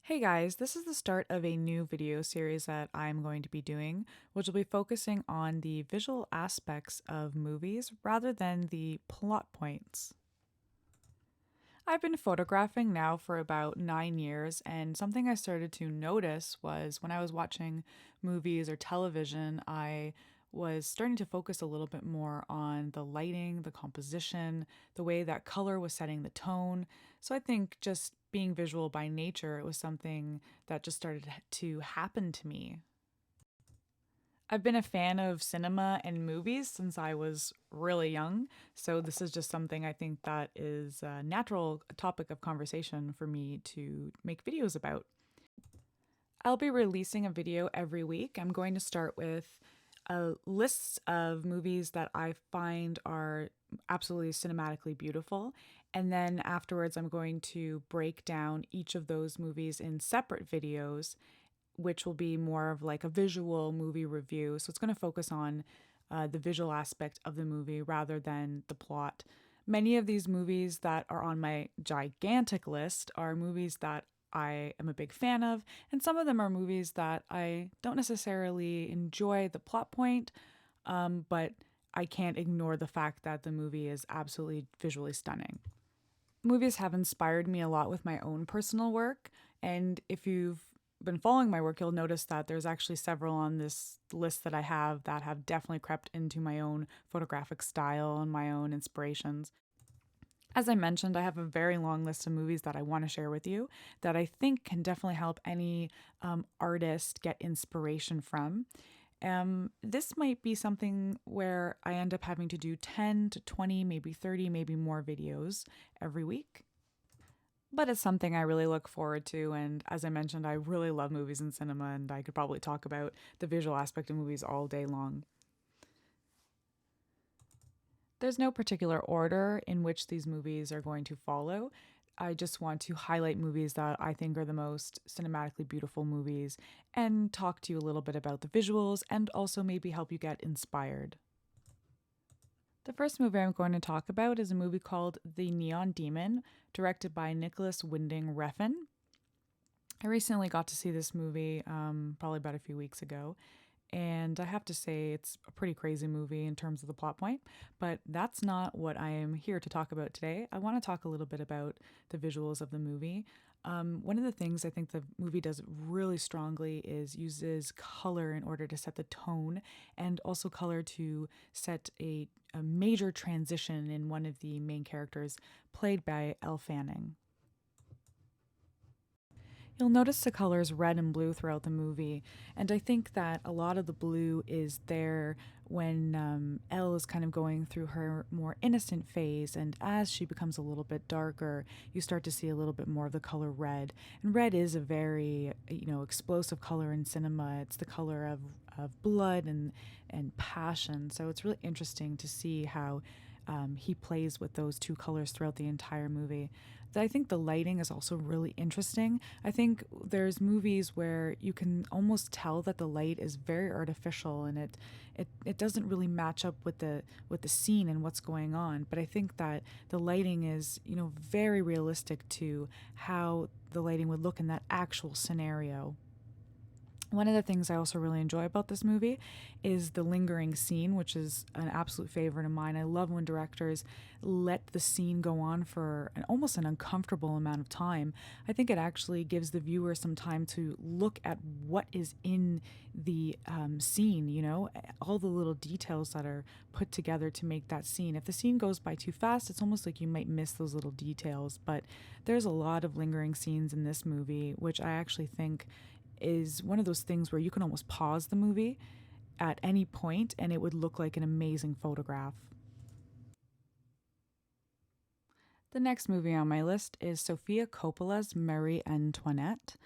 Hey guys, this is the start of a new video series that I'm going to be doing, which will be focusing on the visual aspects of movies rather than the plot points. I've been photographing now for about 9 years, and something I started to notice was when I was watching movies or television, I was starting to focus a little bit more on the lighting, the composition, the way that color was setting the tone. So I think just being visual by nature, it was something that just started to happen to me. I've been a fan of cinema and movies since I was really young, so this is just something I think that is a natural topic of conversation for me to make videos about. I'll be releasing a video every week. I'm going to start with a list of movies that I find are absolutely cinematically beautiful. And then afterwards, I'm going to break down each of those movies in separate videos, which will be more of like a visual movie review. So it's going to focus on the visual aspect of the movie rather than the plot. Many of these movies that are on my gigantic list are movies that I am a big fan of, and some of them are movies that I don't necessarily enjoy the plot point, but I can't ignore the fact that the movie is absolutely visually stunning. Movies have inspired me a lot with my own personal work, and if you've been following my work, you'll notice that there's actually several on this list that I have that have definitely crept into my own photographic style and my own inspirations. As I mentioned, I have a very long list of movies that I want to share with you that I think can definitely help any artist get inspiration from. This might be something where I end up having to do 10 to 20, maybe 30, maybe more videos every week. But it's something I really look forward to. And as I mentioned, I really love movies and cinema, and I could probably talk about the visual aspect of movies all day long. There's no particular order in which these movies are going to follow. I just want to highlight movies that I think are the most cinematically beautiful movies and talk to you a little bit about the visuals and also maybe help you get inspired. The first movie I'm going to talk about is a movie called The Neon Demon, directed by Nicholas Winding Refn. I recently got to see this movie probably about a few weeks ago, and I have to say it's a pretty crazy movie in terms of the plot point, but that's not what I am here to talk about today. I want to talk a little bit about the visuals of the movie. One of the things I think the movie does really strongly is uses color in order to set the tone and also color to set a major transition in one of the main characters, played by Elle Fanning. You'll notice the colors red and blue throughout the movie, and I think that a lot of the blue is there when Elle is kind of going through her more innocent phase, and as she becomes a little bit darker, you start to see a little bit more of the color red. And red is a very, explosive color in cinema. It's the color of blood and passion. So it's really interesting to see how he plays with those two colors throughout the entire movie. I think the lighting is also really interesting. I think there's movies where you can almost tell that the light is very artificial and it doesn't really match up with the scene and what's going on. But I think that the lighting is, very realistic to how the lighting would look in that actual scenario. One of the things I also really enjoy about this movie is the lingering scene, which is an absolute favorite of mine. I love when directors let the scene go on for almost an uncomfortable amount of time. I think it actually gives the viewer some time to look at what is in the scene, all the little details that are put together to make that scene. If the scene goes by too fast, it's almost like you might miss those little details. But there's a lot of lingering scenes in this movie, which I actually think is one of those things where you can almost pause the movie at any point and it would look like an amazing photograph. The next movie on my list is Sofia Coppola's Marie Antoinette.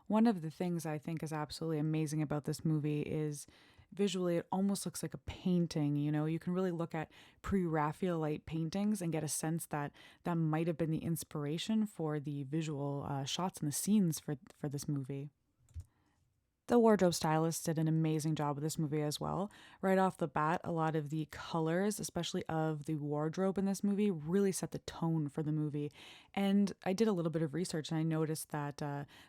One of the things I think is absolutely amazing about this movie is visually it almost looks like a painting. You can really look at pre-Raphaelite paintings and get a sense that that might have been the inspiration for the visual shots and the scenes for this movie. The wardrobe stylist did an amazing job with this movie as well. Right off the bat, a lot of the colors, especially of the wardrobe in this movie, really set the tone for the movie. And I did a little bit of research and I noticed that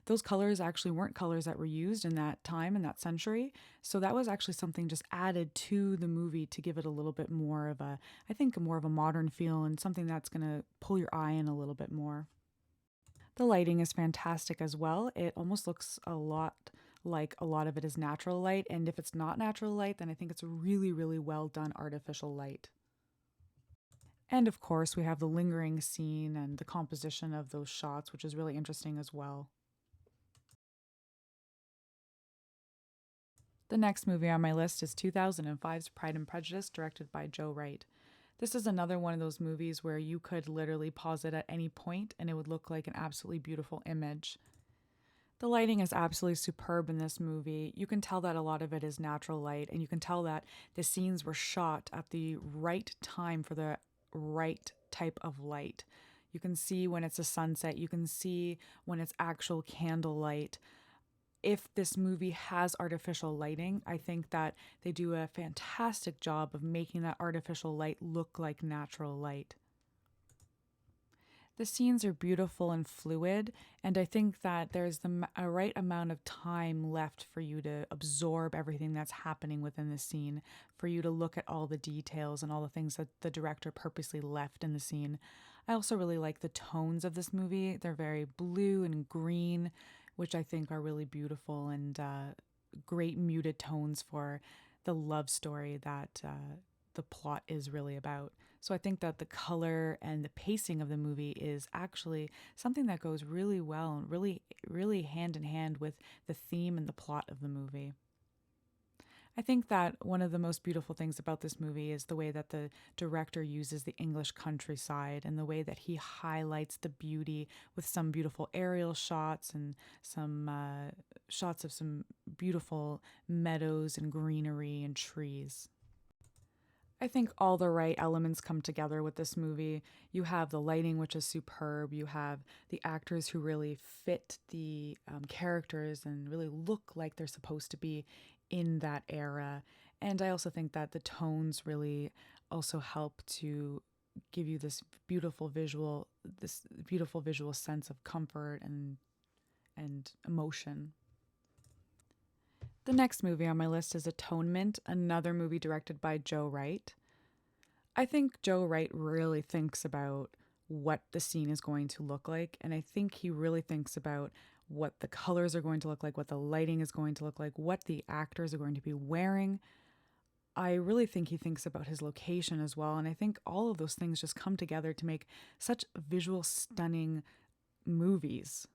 those colors actually weren't colors that were used in that time, in that century. So that was actually something just added to the movie to give it a little bit more of a, I think, more of a modern feel and something that's going to pull your eye in a little bit more. The lighting is fantastic as well. It almost looks a lot like a lot of it is natural light. And if it's not natural light, then I think it's a really, really well done artificial light. And of course, we have the lingering scene and the composition of those shots, which is really interesting as well. The next movie on my list is 2005's Pride and Prejudice, directed by Joe Wright. This is another one of those movies where you could literally pause it at any point and it would look like an absolutely beautiful image. The lighting is absolutely superb in this movie. You can tell that a lot of it is natural light, and you can tell that the scenes were shot at the right time for the right type of light. You can see when it's a sunset, you can see when it's actual candlelight. If this movie has artificial lighting, I think that they do a fantastic job of making that artificial light look like natural light. The scenes are beautiful and fluid, and I think that there's a right amount of time left for you to absorb everything that's happening within the scene, for you to look at all the details and all the things that the director purposely left in the scene. I also really like the tones of this movie. They're very blue and green, which I think are really beautiful and great muted tones for the love story that the plot is really about. So I think that the color and the pacing of the movie is actually something that goes really well and really, really hand in hand with the theme and the plot of the movie. I think that one of the most beautiful things about this movie is the way that the director uses the English countryside and the way that he highlights the beauty with some beautiful aerial shots and some shots of some beautiful meadows and greenery and trees. I think all the right elements come together with this movie. You have the lighting, which is superb. You have the actors who really fit the characters and really look like they're supposed to be in that era. And I also think that the tones really also help to give you this beautiful visual sense of comfort and emotion. The next movie on my list is Atonement, another movie directed by Joe Wright. I think Joe Wright really thinks about what the scene is going to look like, and I think he really thinks about what the colors are going to look like, what the lighting is going to look like, what the actors are going to be wearing. I really think he thinks about his location as well, and I think all of those things just come together to make such visual stunning movies.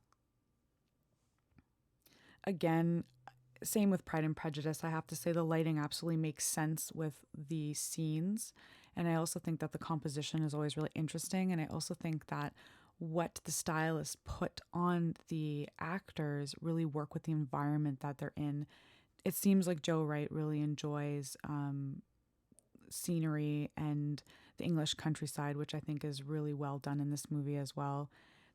Again, same with Pride and Prejudice. I have to say the lighting absolutely makes sense with the scenes. And I also think that the composition is always really interesting. And I also think that what the stylists put on the actors really work with the environment that they're in. It seems like Joe Wright really enjoys scenery and the English countryside, which I think is really well done in this movie as well.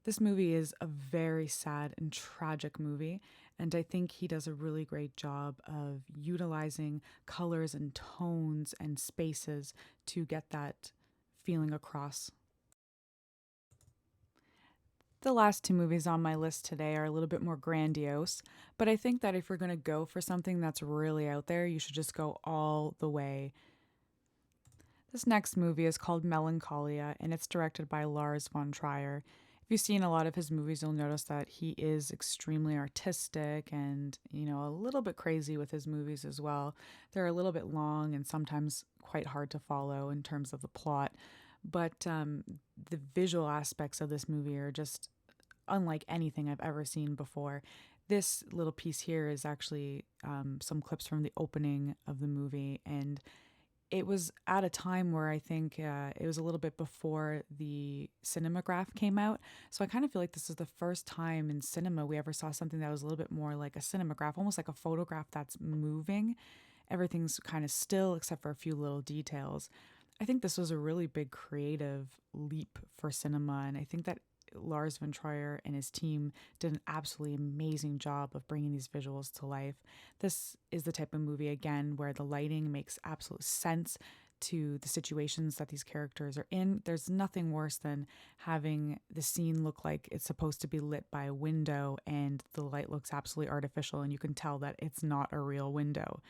This movie is a very sad and tragic movie, and I think he does a really great job of utilizing colors and tones and spaces to get that feeling across. The last two movies on my list today are a little bit more grandiose, but I think that if you're going to go for something that's really out there, you should just go all the way. This next movie is called Melancholia, and it's directed by Lars von Trier. If you've seen a lot of his movies, you'll notice that he is extremely artistic and, a little bit crazy with his movies as well. They're a little bit long and sometimes quite hard to follow in terms of the plot, but the visual aspects of this movie are just unlike anything I've ever seen before. This little piece here is actually some clips from the opening of the movie, and it was at a time where I think it was a little bit before the cinematograph came out. So I kind of feel like this is the first time in cinema we ever saw something that was a little bit more like a cinematograph, almost like a photograph that's moving. Everything's kind of still except for a few little details. I think this was a really big creative leap for cinema, and I think that Lars von Trier and his team did an absolutely amazing job of bringing these visuals to life. This is the type of movie, again, where the lighting makes absolute sense to the situations that these characters are in. There's nothing worse than having the scene look like it's supposed to be lit by a window and the light looks absolutely artificial and you can tell that it's not a real window.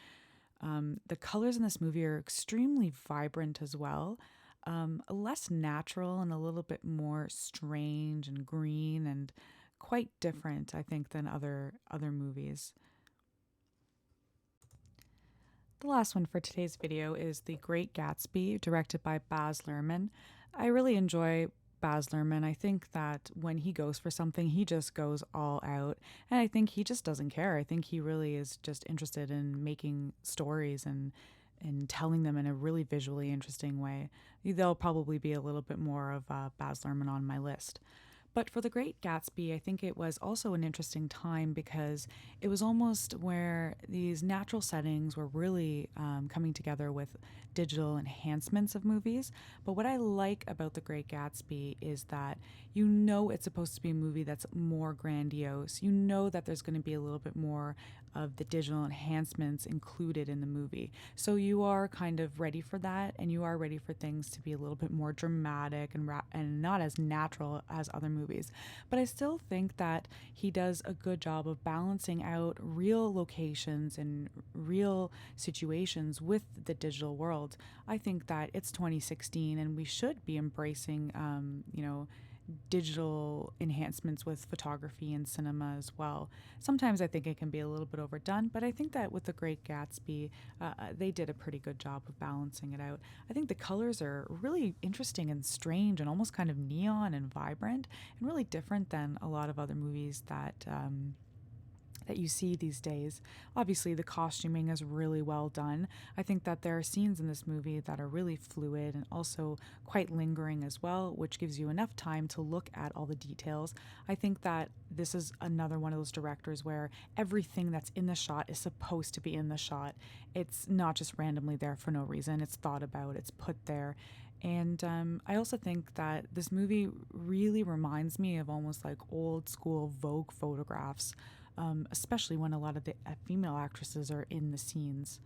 The colors in this movie are extremely vibrant as well, less natural and a little bit more strange and green and quite different, I think, than other movies. The last one for today's video is The Great Gatsby, directed by Baz Luhrmann. I really enjoy Baz Luhrmann. I think that when he goes for something, he just goes all out. And I think he just doesn't care. I think he really is just interested in making stories and telling them in a really visually interesting way. There'll probably be a little bit more of Baz Luhrmann on my list. But for The Great Gatsby, I think it was also an interesting time because it was almost where these natural settings were really coming together with digital enhancements of movies. But what I like about The Great Gatsby is that you know it's supposed to be a movie that's more grandiose. You know that there's going to be a little bit more of the digital enhancements included in the movie. So you are kind of ready for that, and you are ready for things to be a little bit more dramatic and not as natural as other movies. But I still think that he does a good job of balancing out real locations and real situations with the digital world. I think that it's 2016 and we should be embracing, digital enhancements with photography and cinema as well. Sometimes I think it can be a little bit overdone, but I think that with The Great Gatsby, they did a pretty good job of balancing it out. I think the colors are really interesting and strange and almost kind of neon and vibrant and really different than a lot of other movies that you see these days. Obviously, the costuming is really well done. I think that there are scenes in this movie that are really fluid and also quite lingering as well, which gives you enough time to look at all the details. I think that this is another one of those directors where everything that's in the shot is supposed to be in the shot. It's not just randomly there for no reason, it's thought about, it's put there. And I also think that this movie really reminds me of almost like old school Vogue photographs, especially when a lot of the female actresses are in the scenes.